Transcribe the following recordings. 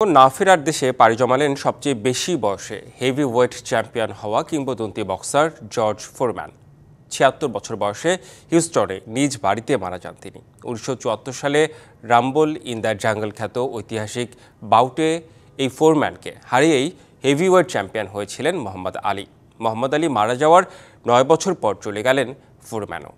না ফেরার দেশে পাড়ি জমালেন সবচেয়ে বেশি বয়সে হেভিওয়েট চ্যাম্পিয়ন হওয়া কিংবদন্তি বক্সার জর্জ ফোরম্যান। ৭৬ বছর বয়সে হিউস্টনে নিজ বাড়িতে মারা যান তিনি। ১৯৭৪ সালে রাম্বল ইন দ্য জাঙ্গল খ্যাত ঐতিহাসিক বাউটে এই ফোরম্যানকে হারিয়েই হেভিওয়েট চ্যাম্পিয়ন হয়েছিলেন মোহাম্মদ আলী। মোহাম্মদ আলী মারা যাওয়ার ৯ বছর পর চলে গেলেন ফোরম্যানও।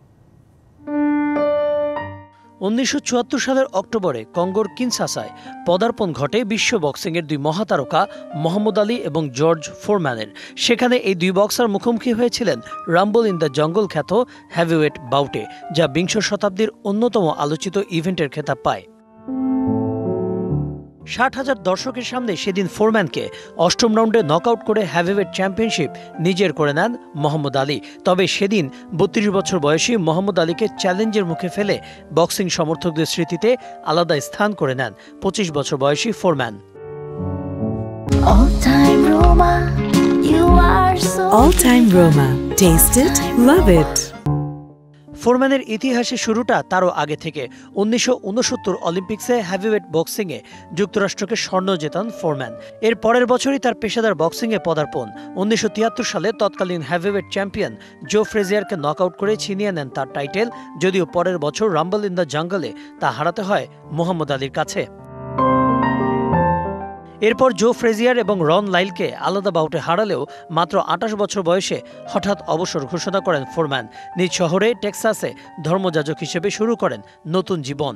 ১৯৭৪ সালের অক্টোবরে কঙ্গোর কিনশাসায় পদার্পণ ঘটে বিশ্ব বক্সিংয়ের দুই মহাতারকা মোহাম্মদ আলী এবং জর্জ ফোরম্যানের। সেখানে এই দুই বক্সার মুখোমুখি হয়েছিলেন রাম্বল ইন দ্য জঙ্গল খ্যাত হেভিওয়েট বাউটে, যা বিংশ শতাব্দীর অন্যতম আলোচিত ইভেন্টের খেতাব পায়। ৬০,০০০ দর্শকের সামনে সেদিন ফোরম্যানকে অষ্টম রাউন্ডে নকআউট করে হেভিওয়েট চ্যাম্পিয়নশিপ নিজের করে নেন মোহাম্মদ আলী। তবে সেদিন ৩২ বছর বয়সী মোহাম্মদ আলীকে চ্যালেঞ্জের মুখে ফেলে বক্সিং সমর্থকদের স্মৃতিতে আলাদা স্থান করে নেন ২৫ বছর বয়সী foreman. All time Roma. Taste it, love it. ফোরম্যানের ইতিহাসের শুরুটা তারও আগে থেকে। ১৯৬৯ অলিম্পিক্সে হেভিওয়েট বক্সিংয়ে যুক্তরাষ্ট্রকে স্বর্ণ জেতান ফোরম্যান। এর পরের বছরই তার পেশাদার বক্সিংয়ে পদার্পণ। ১৯৭৩ সালে তৎকালীন হেভিওয়েট চ্যাম্পিয়ন জো ফ্রেজিয়ারকে নকআউট করে ছিনিয়ে নেন তার টাইটেল, যদিও পরের বছর রাম্বল ইন দ্য জঙ্গলে তা হারাতে হয় মোহাম্মদ আলীর কাছে। এরপর জো ফ্রেজিয়ার এবং রন লাইলকে আলাদা বাউটে হারালেও মাত্র ২৮ বছর বয়সে হঠাৎ অবসর ঘোষণা করেন ফোরম্যান। নিজ শহরে টেক্সাসে ধর্মযাজক হিসেবে শুরু করেন নতুন জীবন।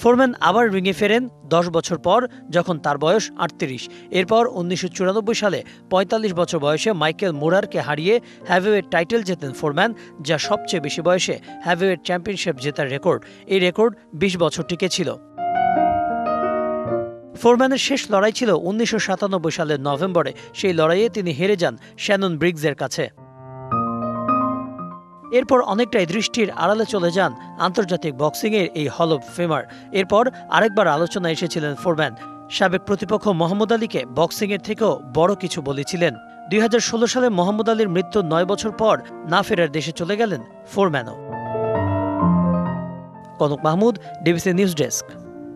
ফোরম্যান আবার রিংয়ে ফেরেন ১০ বছর পর, যখন তার বয়স ৩৮। এরপর ১৯৯৪ সালে ৪৫ বছর বয়সে মাইকেল মুরারকে হারিয়ে হেভিওয়েট টাইটেল জেতেন ফোরম্যান, যা সবচেয়ে বেশি বয়সে হেভিওয়েট চ্যাম্পিয়নশিপ জেতার রেকর্ড। এই রেকর্ড ২০ বছর টিকে ছিল। ফোরম্যানের শেষ লড়াই ছিল ১৯৯৭ সালের নভেম্বরে। সেই লড়াইয়ে তিনি হেরে যান শ্যানন ব্রিগসের কাছে। এরপর অনেকটাই দৃষ্টির আড়ালে চলে যান আন্তর্জাতিক বক্সিংয়ের এই হল অব ফেমার। এরপর আরেকবার আলোচনায় এসেছিলেন ফোরম্যান। সাবেক প্রতিপক্ষ মোহাম্মদ আলীকে বক্সিংয়ের থেকেও বড় কিছু বলেছিলেন। ২০১৬ সালে মোহাম্মদ আলীর মৃত্যুর ৯ বছর পর না ফেরার দেশে চলে গেলেন ফোরম্যানও। Kanak Mahmud, DBC news desk.